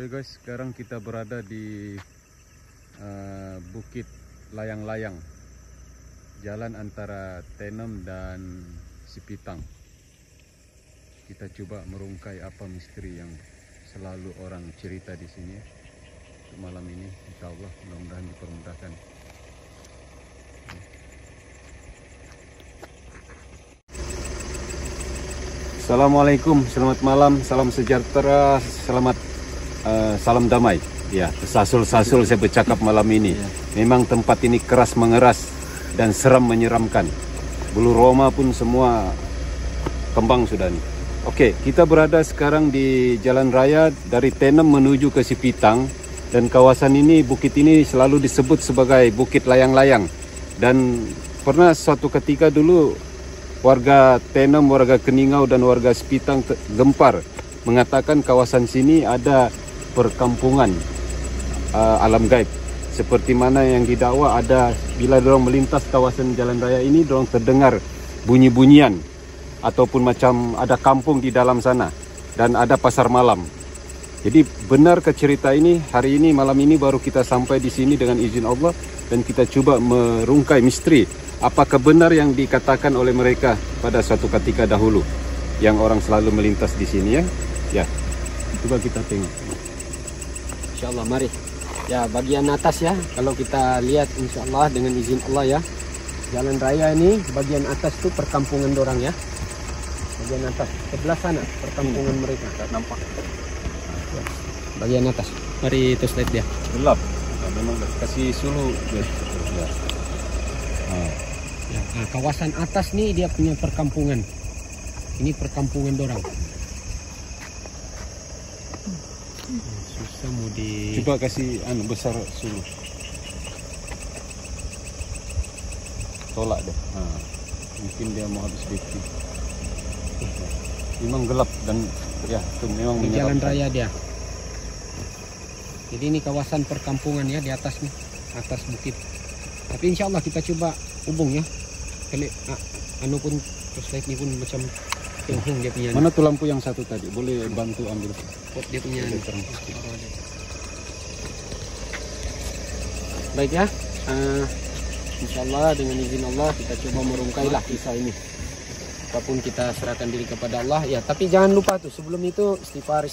Oke guys, sekarang kita berada di Bukit Layang-Layang, jalan antara Tenom dan Sipitang. Kita coba merungkai apa misteri yang selalu orang cerita di sini. Untuk malam ini, insya Allah mudah-mudahan dipermudahkan. Assalamualaikum, selamat malam, salam sejahtera, salam damai. Ya, sasul-sasul saya bercakap malam ini. Memang tempat ini keras mengeras dan seram menyeramkan. Bulu roma pun semua kembang sudah nih. Oke, kita berada sekarang di jalan raya dari Tenom menuju ke Sipitang. Dan kawasan ini, bukit ini selalu disebut sebagai Bukit Layang-Layang. Dan pernah suatu ketika dulu warga Tenom, warga Keningau dan warga Sipitang gempar mengatakan kawasan sini ada perkampungan alam gaib. Seperti mana yang didakwa ada bila dorong melintas kawasan jalan raya ini, dorong terdengar bunyi-bunyian ataupun macam ada kampung di dalam sana dan ada pasar malam. Jadi benar ke cerita ini? Hari ini, malam ini baru kita sampai di sini dengan izin Allah dan kita coba merungkai misteri. Apakah benar yang dikatakan oleh mereka pada suatu ketika dahulu yang orang selalu melintas di sini ya? Ya, coba kita tengok. Insya Allah, mari. Ya, bagian atas ya. Kalau kita lihat insya Allah dengan izin Allah ya. Jalan raya ini bagian atas itu perkampungan dorang ya. Bagian atas sebelah sana perkampungan mereka. Nampak. Ya. Bagian atas. Mari itu slide dia. Gelap. Nah, memang kasih sulu guys. Ya. Ya, nah, kawasan atas nih dia punya perkampungan. Ini perkampungan dorang. Susah mau di. Coba kasih besar sulu. Tolak deh. Nah, mungkin dia mau habis beki. Memang gelap dan ya itu memang di jalan raya dia. Jadi ini kawasan perkampungan ya di atas nih, atas bukit. Tapi insya Allah kita coba hubung ya. Anu pun slide ini pun macam penghung dia punya. Mana tuh lampu yang satu tadi? Boleh bantu ambil? Pot dia punya. Baik ya. Insya Allah dengan izin Allah kita coba merungkailah kisah ini. Apapun kita serahkan diri kepada Allah ya. Tapi jangan lupa tuh sebelum itu istighfar.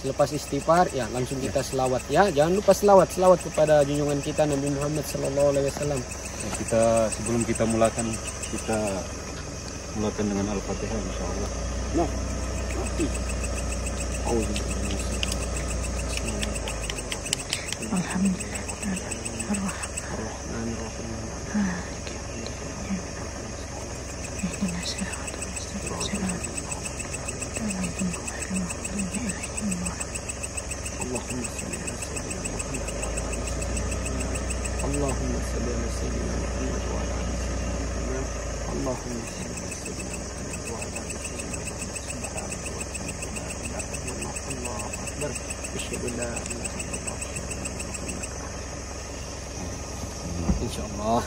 Selepas istighfar ya langsung kita selawat ya. Jangan lupa selawat kepada junjungan kita Nabi Muhammad SAW. Ya, kita sebelum kita mulakan dengan Al-Fatihah insya Allah. Nah, mati. Allahumma salli ala sayyidina Muhammad wa ala ali sayyidina Muhammad. Allahumma salli ala sayyidina Muhammad wa ala ali sayyidina Muhammad. Subhanallah wa bihamdihi. Allahu akbar. Asyhadu an la ilaha illallah. Insyaallah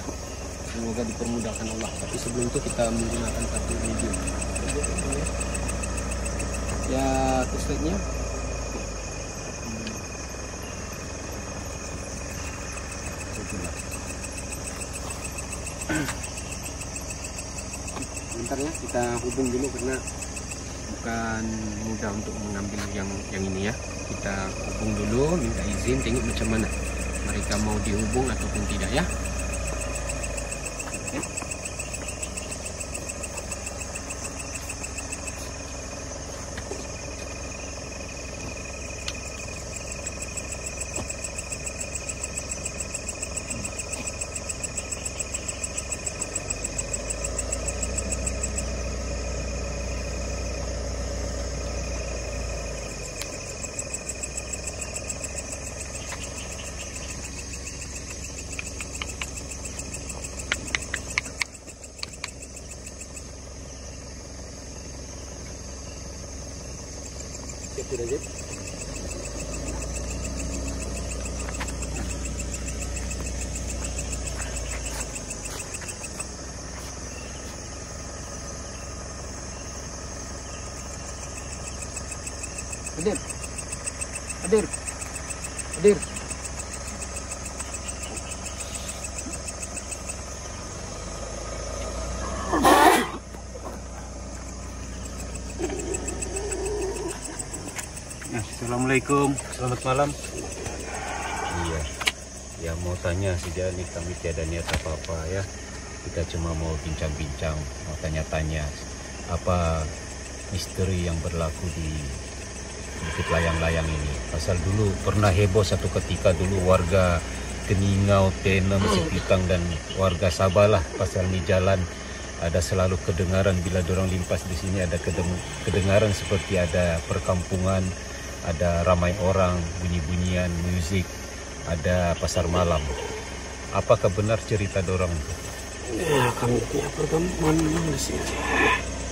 semoga dipermudahkan Allah. Tapi sebelum itu kita menggunakan satu video. Ya, slide-nya. Bentar ya, kita hubung dulu karena bukan mudah untuk mengambil yang ini ya. Kita hubung dulu, minta izin, tengok macam mana mereka mau dihubung ataupun tidak ya. Oke. Sudah jadi. Udin, Hadir. Hadir. Assalamualaikum, selamat malam. Iya, ya mau tanya saja nih, kami tiada niat apa-apa ya. Kita cuma mau bincang-bincang, mau tanya-tanya apa misteri yang berlaku di Bukit Layang-Layang ini. Pasal dulu pernah heboh satu ketika dulu warga Keningau, Tenem, Sipitang dan warga Sabah lah, pasal di jalan ada selalu kedengaran bila dorang limpas di sini ada kedengaran seperti ada perkampungan, ada ramai orang, bunyi-bunyian musik, ada pasar malam. Apakah benar cerita dorang? Ya, kami punya perkampungan di sini.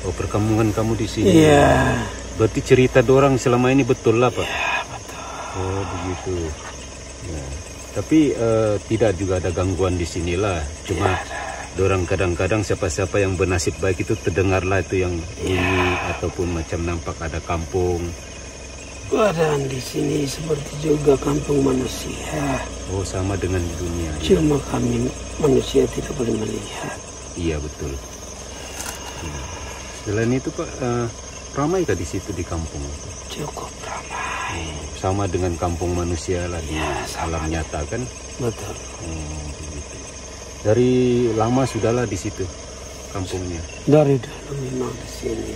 Oh, perkampungan kamu di sini? Iya. Berarti cerita dorang selama ini betul lah, Pak? Ya, betul. Oh, begitu. Ya. Tapi tidak juga ada gangguan di sinilah. Cuma dorang kadang-kadang siapa-siapa yang bernasib baik itu terdengarlah itu yang bunyi ataupun macam nampak ada kampung. Keadaan di sini seperti juga kampung manusia. Oh, sama dengan di dunia. Cuma kami manusia tidak boleh melihat. Iya, betul. Ya. Selain itu, Pak, ramaikah di situ di kampung? Cukup ramai. Sama dengan kampung manusia lah di alam nyata kan? Betul. Begitu. Dari lama sudahlah di situ kampungnya. Dari dulu memang di sini.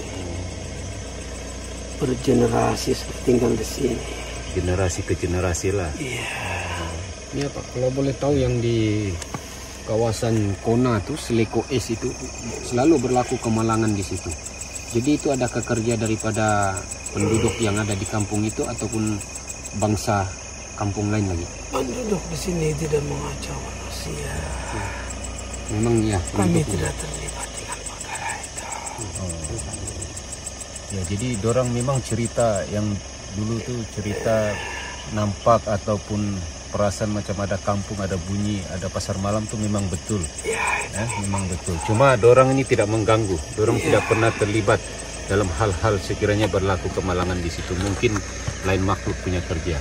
Bergenerasi tinggal di sini. Generasi ke generasi lah. Iya. Ya Pak, kalau boleh tahu yang di kawasan Kona tuh Seleko Es itu selalu berlaku kemalangan di situ. Jadi itu ada kerja daripada penduduk yang ada di kampung itu ataupun bangsa kampung lain lagi. Penduduk di sini tidak mengacau manusia. Memang ya. Kami tidak terlibat dengan perkara itu. Ya, jadi dorang memang cerita yang dulu tuh cerita nampak ataupun perasaan macam ada kampung, ada bunyi, ada pasar malam tuh memang betul. Memang betul. Cuma dorang ini tidak mengganggu. Dorang tidak pernah terlibat dalam hal-hal sekiranya berlaku kemalangan di situ. Mungkin lain makhluk punya kerja.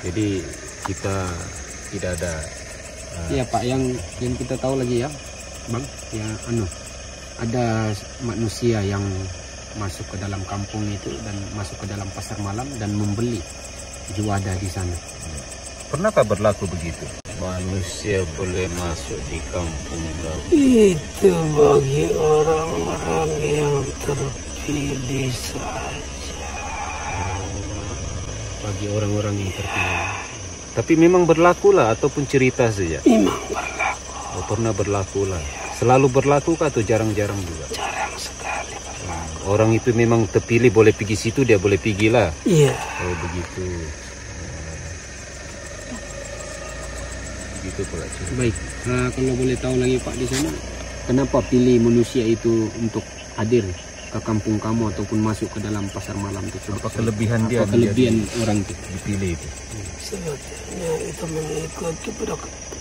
Jadi kita tidak ada. Iya Pak, yang kita tahu lagi ya, Bang, ya ada manusia yang masuk ke dalam kampung itu dan masuk ke dalam pasar malam dan membeli juada di sana. Pernahkah berlaku begitu? Manusia boleh masuk di kampung kamu? Itu bagi orang-orang yang terpilih saja. Bagi orang-orang yang terpilih. Tapi memang berlaku lah ataupun cerita saja? Memang berlaku. Oh, pernah berlaku lah. Selalu berlaku kah atau jarang-jarang juga? Jarang sekali berlaku. Orang itu memang terpilih boleh pergi situ, dia boleh pergi lah. Iya. Oh, begitu. Begitu pula. Baik, kalau boleh tahu lagi Pak di sana, kenapa pilih manusia itu untuk hadir ke kampung kamu ataupun masuk ke dalam pasar malam itu? Apa kelebihan dia? Apa kelebihan orang itu? Dipilih itu. Sebetulnya itu mengikut kepada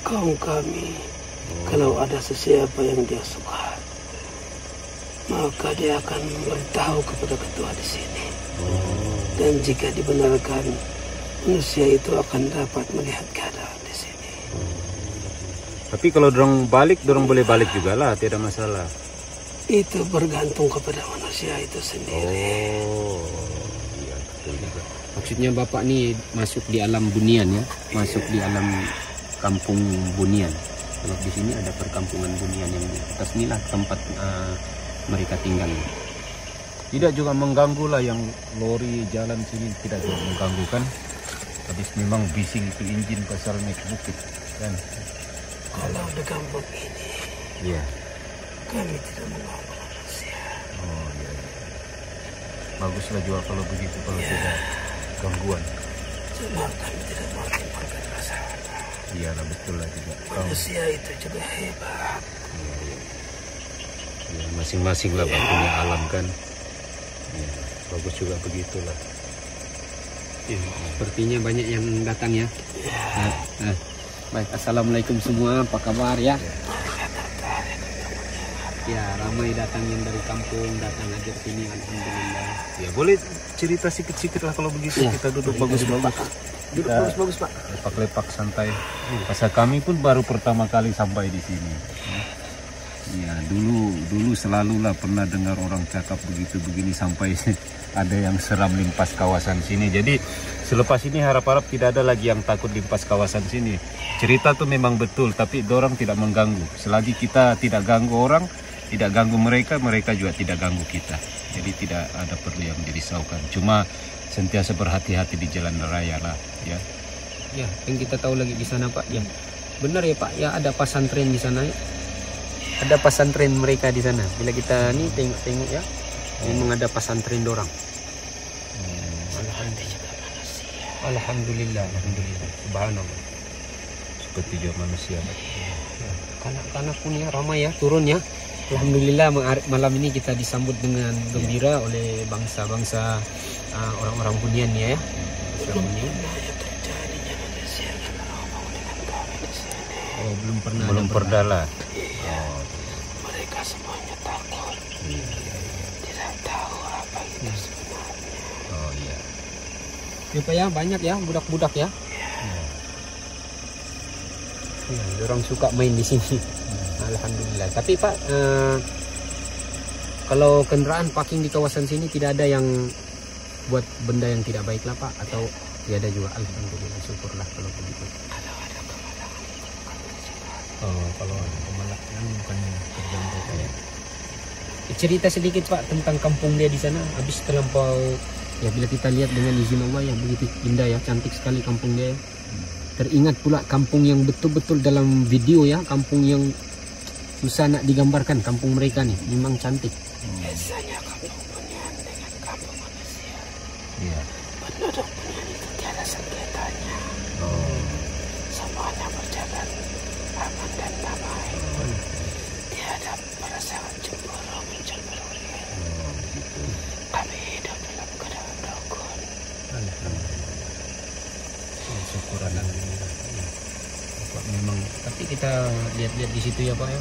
kaum kami. Kalau ada sesiapa yang dia suka, maka dia akan memberitahu kepada ketua di sini. Dan jika dibenarkan, manusia itu akan dapat melihat keadaan di sini. Tapi kalau dorong balik, dorong boleh balik juga lah, tidak masalah. Itu bergantung kepada manusia itu sendiri. Oh, iya betul juga. Maksudnya Bapak nih masuk di alam bunian ya, masuk di alam kampung bunian. Kalau di sini ada perkampungan bunian yang di atas inilah tempat mereka tinggal. Tidak juga mengganggu lah yang lori jalan sini, tidak juga mengganggu kan. Habis memang bising itu injin pasal naik bukit kan. Kalau di kampung ini, Iya. kami tidak mengganggu manusia. Oh iya. Baguslah juga kalau begitu, kalau tidak gangguan. Cuma kami tidak mau menimbulkan masalah. Iyalah betul lah juga. Manusia itu juga hebat. Ya, masing-masing lah punya alam kan. Ya, bagus juga begitulah. Ya, sepertinya banyak yang datang ya. Baik, assalamualaikum semua, apa kabar ya? Ya, ramai datang yang dari kampung datang hadir sini, alhamdulillah. Ya boleh cerita sikit-sikit lah kalau begitu. Ya. Kita duduk bagus-bagus. Duduk Kita bagus-bagus, Pak. lepak-lepak santai. Pasal kami pun baru pertama kali sampai di sini. Ya dulu selalulah pernah dengar orang cakap begitu begini sampai ada yang seram limpas kawasan sini. Jadi selepas ini harap-harap tidak ada lagi yang takut limpas kawasan sini. Cerita tuh memang betul, tapi orang tidak mengganggu. Selagi kita tidak ganggu orang, tidak ganggu mereka, mereka juga tidak ganggu kita. Jadi tidak ada perlu yang dirisaukan. Cuma sentiasa berhati-hati di jalan raya lah, ya. Ya, yang kita tahu lagi di sana, Pak. Ya, benar ya, Pak. Ya, ada pesantren di sana. Ada pesantren mereka di sana. Bila kita nih tengok-tengok ya, memang ada pesantren dorang. Alhamdulillah, alhamdulillah. Subhanallah. Seperti juga manusia. Kanak-kanak pun ya ramai ya, turun ya. Alhamdulillah malam ini kita disambut dengan gembira oleh bangsa-bangsa orang-orang Bunian ya. Oh, belum pernah. Belum pernah lah. Mereka semuanya takut. Tidak tahu apa itu sebenarnya. Oh iya. Ya Pak ya, banyak ya budak-budak ya. Ya, orang suka main di sini. Alhamdulillah. Tapi Pak, kalau kendaraan parking di kawasan sini tidak ada yang buat benda yang tidak baik lah Pak, atau tidak ada juga. Alhamdulillah, syukurlah kalau begitu. Oh, kalau ada pemalakan bukan kerja mereka ya. Cerita sedikit Pak tentang kampung dia di sana. Habis terlampau ya, bila kita lihat dengan izin Allah ya begitu indah ya, cantik sekali kampung dia. Teringat pula kampung yang betul-betul dalam video ya, kampung yang susah nak digambarkan kampung mereka nih, memang cantik. Biasanya kampung Bunian dengan kampung manusia. Iya. Penduduk Bunian itu tiada sengketanya. Oh. Semuanya berjalan aman dan damai. Tiada perasaan cemburu mencemburui. Gitu. Kami hidup dalam keadaan rukun. Syukur alhamdulillah. Ya. Pak, memang. Tapi kita lihat-lihat di situ ya Pak ya.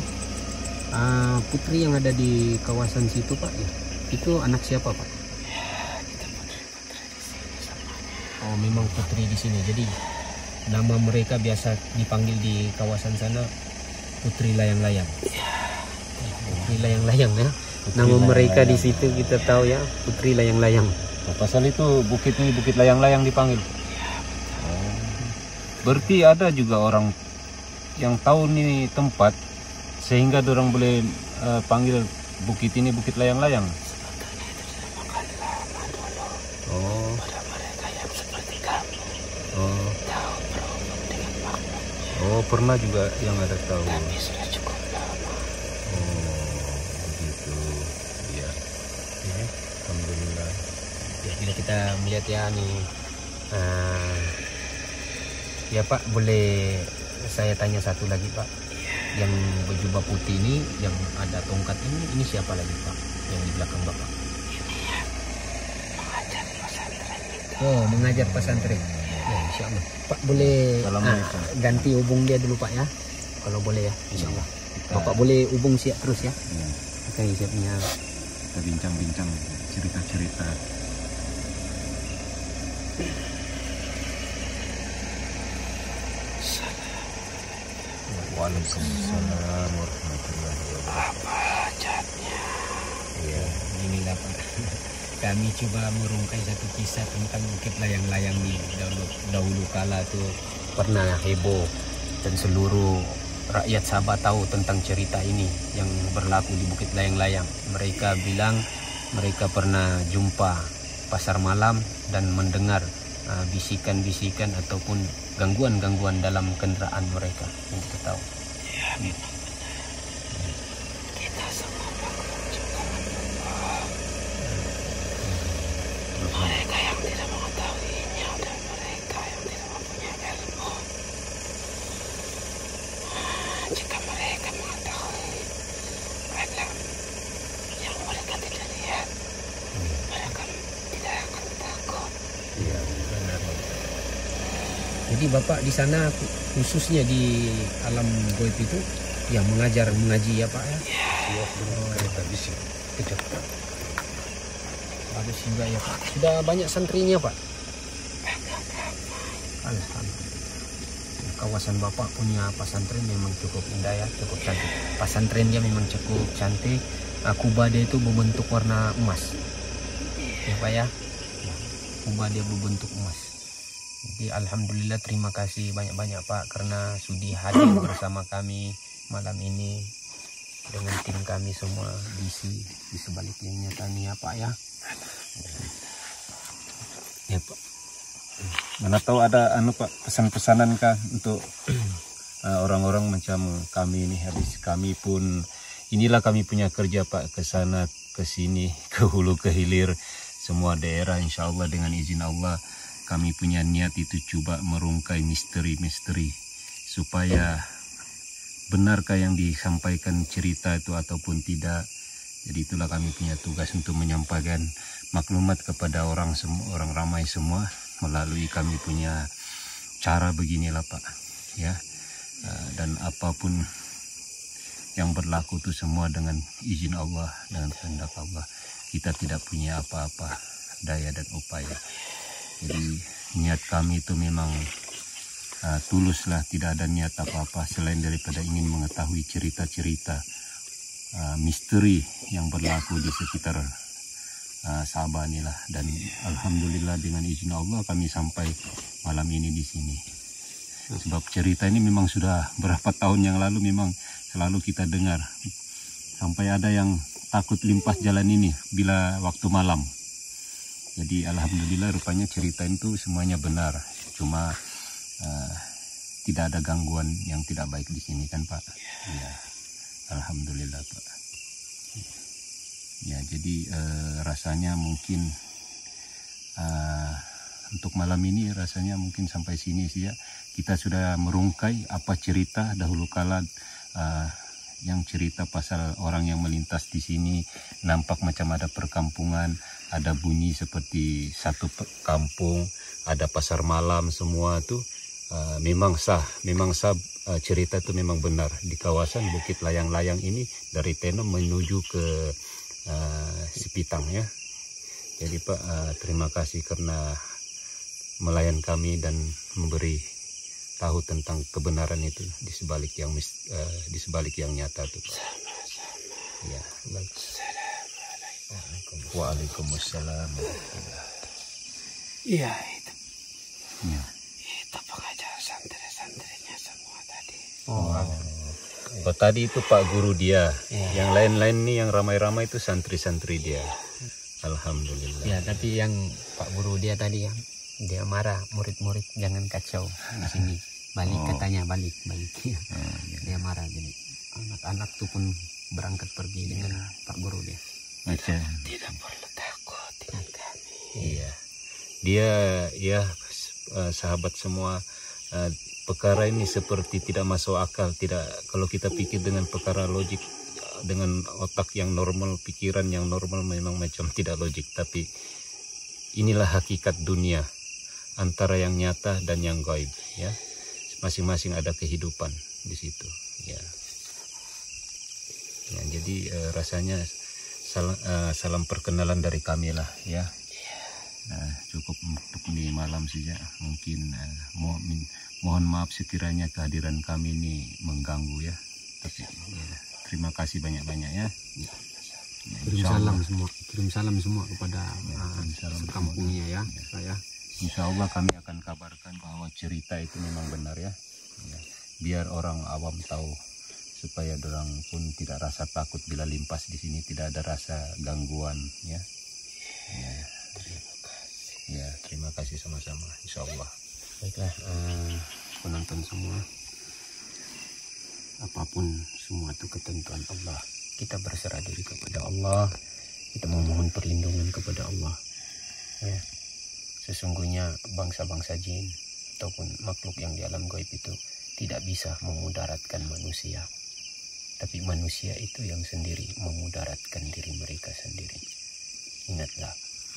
Putri yang ada di kawasan situ Pak ya. Itu anak siapa Pak? Ya, kita putri-putri di sini semuanya. Oh, memang putri di sini. Jadi nama mereka biasa dipanggil di kawasan sana Putri Layang-Layang. Putri Layang-Layang ya. Nama mereka di situ kita tahu ya, Putri Layang-Layang. Nah, pasal itu bukit ini Bukit Layang-Layang dipanggil. Oh. Berarti ada juga orang yang tahu nih tempat sehingga orang boleh panggil bukit ini Bukit Layang-Layang. Sebetulnya itu sudah makan lama dulu. Oh. Pada mereka yang seperti kamu. Oh. Tahu berhubung dengan makhluk. Oh, pernah juga yang ada tahu. Tapi sudah cukup lama. Oh, begitu. Iya. Ya. Alhamdulillah. Ya, bila kita melihat ya nih, ya Pak, boleh saya tanya satu lagi Pak? Yang berjubah putih ini, yang ada tongkat ini siapa lagi Pak? Yang di belakang Bapak? Ini ya, mengajar pesantren itu. Oh, mengajar pesantren. Ya, insya Allah. Pak boleh Assalamualaikum. ganti hubung dia dulu Pak ya, kalau boleh ya, insya Allah. Bapak boleh hubung siap terus ya. Ya, Oke, siapnya. kita bincang-bincang cerita-cerita. Waalaikumsalam warahmatullahi wabarakatuh. Apa hajatnya? Iya. Inilah Pak. Kami coba merungkai satu kisah tentang Bukit Layang-Layang nih. Dahulu kala tuh pernah heboh dan seluruh rakyat Sabah tahu tentang cerita ini yang berlaku di Bukit Layang-Layang. Mereka bilang mereka pernah jumpa pasar malam dan mendengar bisikan-bisikan ataupun gangguan-gangguan dalam kendaraan mereka yang kita tahu. Ya, memang benar. Kita semua makhluk juga berbohong. Mereka yang tidak mengetahuinya dan mereka yang tidak mempunyai ilmu. Jika mereka mengetahui alam yang mereka tidak lihat, mereka tidak akan takut. Iya, benar. Jadi Bapak di sana khususnya di alam goib itu Ya, mengaji ya Pak ya. Bagus juga ya Pak. Sudah banyak santrinya Pak. Alhamdulillah. Kawasan Bapak punya pesantren memang cukup indah ya, cukup cantik. Pesantrennya memang cukup cantik. Kubah dia itu berbentuk warna emas. Ya Pak ya. Kubah dia berbentuk emas. Jadi alhamdulillah, terima kasih banyak-banyak Pak karena sudi hadir bersama kami malam ini dengan tim kami semua di sebaliknya kami ya Pak ya. Ya Pak. Mana tahu ada Pak pesan-pesanan kah untuk orang-orang macam kami ini. Habis kami pun inilah kami punya kerja Pak, ke sana ke sini, ke hulu ke hilir semua daerah, insya Allah dengan izin Allah. Kami punya niat itu coba merungkai misteri-misteri supaya benarkah yang disampaikan cerita itu ataupun tidak. Jadi itulah kami punya tugas untuk menyampaikan maklumat kepada orang ramai semua melalui kami punya cara beginilah Pak ya. Dan apapun yang berlaku itu semua dengan izin Allah, dengan kehendak Allah. Kita tidak punya apa-apa daya dan upaya. Jadi niat kami itu memang tuluslah, tidak ada niat apa-apa selain daripada ingin mengetahui cerita-cerita misteri yang berlaku di sekitar Sabah inilah. Dan alhamdulillah dengan izin Allah kami sampai malam ini di sini. Sebab cerita ini memang sudah berapa tahun yang lalu memang selalu kita dengar. Sampai ada yang takut limpas jalan ini bila waktu malam. Jadi alhamdulillah rupanya cerita itu semuanya benar. Cuma tidak ada gangguan yang tidak baik di sini kan Pak. Ya, alhamdulillah Pak. Ya, jadi rasanya mungkin untuk malam ini rasanya mungkin sampai sini sih ya. Kita sudah merungkai apa cerita dahulu kala, yang cerita pasal orang yang melintas di sini, nampak macam ada perkampungan, ada bunyi seperti satu kampung, ada pasar malam, semua itu memang sah cerita itu memang benar. Di kawasan Bukit Layang-Layang ini dari Tenom menuju ke Sipitang ya. Jadi Pak, terima kasih karena melayan kami dan memberi tahu tentang kebenaran itu di sebalik yang nyata itu Pak. Ya, baik. Waalaikumsalam. Iya itu. Ya. Itu pengajar santri-santrinya semua tadi. Oh, tadi itu Pak Guru dia. Yang lain-lain nih yang ramai-ramai itu santri-santri dia. Alhamdulillah. Ya, tapi yang Pak Guru dia tadi yang dia marah, murid-murid jangan kacau di sini. Balik katanya, balik. Ya. Dia marah, jadi anak-anak tuh pun berangkat pergi dengan Pak Guru dia. Macam. Tidak perlu takut dengan kami. Iya. Dia ya sahabat semua, perkara ini seperti tidak masuk akal, tidak, kalau kita pikir dengan perkara logik, dengan otak yang normal, pikiran yang normal memang macam tidak logik, tapi inilah hakikat dunia antara yang nyata dan yang gaib ya. Masing-masing ada kehidupan di situ ya. Ya, jadi rasanya salam perkenalan dari kami lah ya. Cukup untuk di malam saja. Mungkin mohon maaf sekiranya kehadiran kami ini mengganggu ya. Tapi ya, terima kasih banyak-banyak ya. Kirim salam semua kepada sekampungnya ya. Saya. Insya Allah kami akan kabarkan bahwa cerita itu memang benar ya. Biar orang awam tahu supaya orang pun tidak rasa takut bila limpas di sini, tidak ada rasa gangguan ya. Ya, terima kasih sama-sama, insya Allah. Baiklah, penonton semua, apapun semua itu ketentuan Allah. Kita berserah diri kepada Allah, kita memohon perlindungan kepada Allah. Ya, sesungguhnya bangsa-bangsa jin ataupun makhluk yang di alam gaib itu tidak bisa memudaratkan manusia, tapi manusia itu yang sendiri memudaratkan diri mereka sendiri. Ingatlah,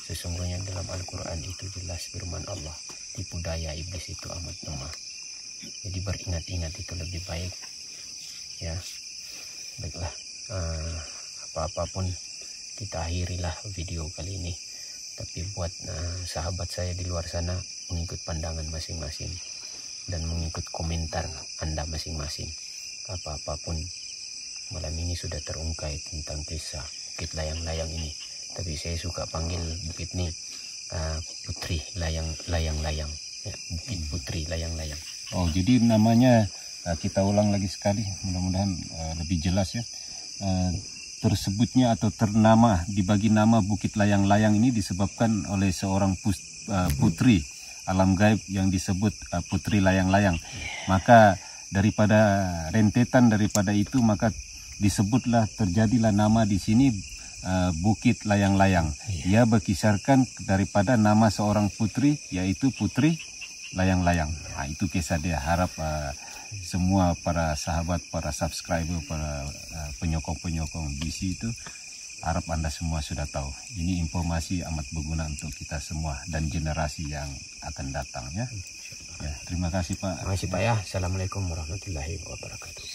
sesungguhnya dalam Al-Quran itu jelas firman Allah, tipu daya iblis itu amat lemah. Jadi beringat-ingat itu lebih baik ya. Baiklah, apa-apapun kita akhirilah video kali ini. Tapi buat sahabat saya di luar sana, mengikut pandangan masing-masing dan mengikut komentar Anda masing-masing. Apa-apapun, malam ini sudah terungkap tentang kisah Bukit Layang-Layang ini. Tapi saya suka panggil bukit ini Putri Layang-Layang, ya, Bukit Putri Layang-Layang. Oh, jadi namanya kita ulang lagi sekali, mudah-mudahan lebih jelas ya. Tersebutnya atau ternama, dibagi nama Bukit Layang-Layang ini disebabkan oleh seorang putri alam gaib yang disebut Putri Layang-Layang. Maka daripada rentetan daripada itu, maka disebutlah, terjadilah nama di sini Bukit Layang-Layang. Ia berkisarkan daripada nama seorang putri, yaitu Putri Layang-Layang. Nah, itu kisah dia. Harap semua para sahabat, para subscriber, para penyokong-penyokong BC itu, harap Anda semua sudah tahu. Ini informasi amat berguna untuk kita semua dan generasi yang akan datang ya. Ya, terima kasih Pak. Terima kasih Pak ya. Assalamualaikum warahmatullahi wabarakatuh.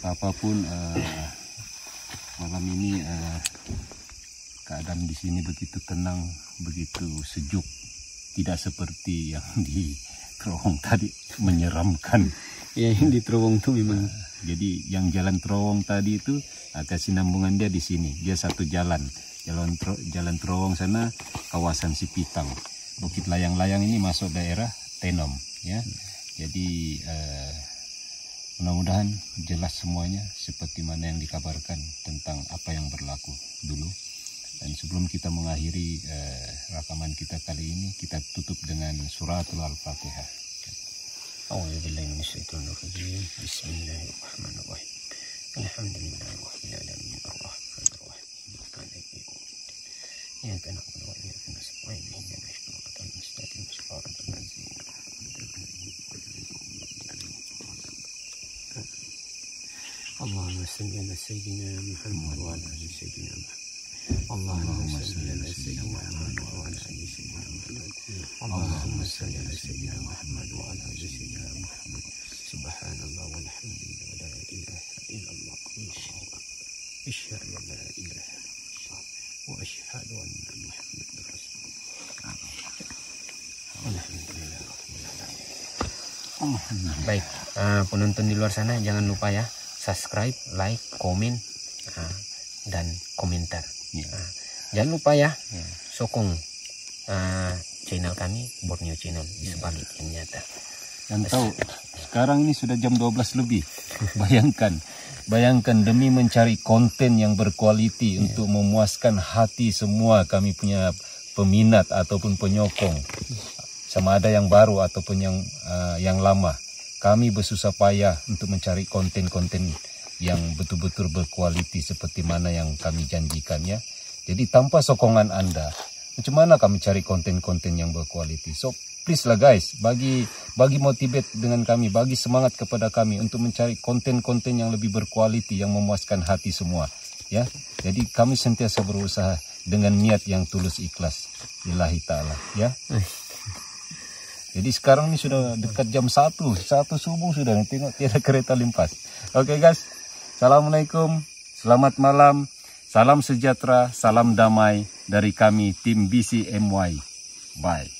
Apapun malam ini keadaan di sini begitu tenang, begitu sejuk, tidak seperti yang di terowong tadi, menyeramkan. Ya, yang di terowong tuh memang. Jadi yang jalan terowong tadi itu kesinambungan dia di sini, dia satu jalan. Jalan terowong sana kawasan Sipitang. Bukit Layang-Layang ini masuk daerah Tenom ya. Jadi mudah-mudahan jelas semuanya seperti mana yang dikabarkan tentang apa yang berlaku dulu. Dan sebelum kita mengakhiri rakaman kita kali ini, kita tutup dengan suratul Al-Fatihah. A'udzubillahi minasyaitonir rajim. Bismillahirrahmanirrahim. Alhamdulillahirabbil alamin arrahmanir rahim. Maliki yaumiddin. Iyyaka na'budu wa iyyaka nasta'in. Ihdinas siratal mustaqim. Shiratal ladzina Allahumma salli ala sayyidina Muhammad wa ala ali sayyidina Muhammad. Allahumma salli ala sayyidina Muhammad wa ala ali sayyidina Muhammad. Allahumma salli ala sayyidina Muhammad wa ala ali sayyidina Muhammad. Subhanallah walhamdulillah wa la ilaha illallah. Asyhadu an la ilaha illallah wa asyhadu anna Muhammadar Rasulullah. Alhamdulillah. Baik, penonton di luar sana jangan lupa ya, subscribe, like, komen, dan komentar. Jangan lupa ya, sokong channel kami, Borneo Channel, di sebalik yang nyata. Dan tahu, sekarang ini sudah jam 12 lebih. Bayangkan demi mencari konten yang berkualiti untuk memuaskan hati semua kami punya peminat ataupun penyokong. Sama ada yang baru ataupun yang lama. Kami bersusah payah untuk mencari konten-konten yang betul-betul berkualiti seperti mana yang kami janjikan ya. Jadi tanpa sokongan Anda, macam mana kami cari konten-konten yang berkualiti? So please lah guys, bagi motivate dengan kami, bagi semangat kepada kami untuk mencari konten-konten yang lebih berkualiti, yang memuaskan hati semua ya. Jadi kami sentiasa berusaha dengan niat yang tulus ikhlas lillahi ta'ala ya. Jadi sekarang ini sudah dekat jam 1 subuh sudah, tengok tiada kereta limpas. Oke guys, assalamualaikum, selamat malam, salam sejahtera, salam damai dari kami tim BCMY. Bye.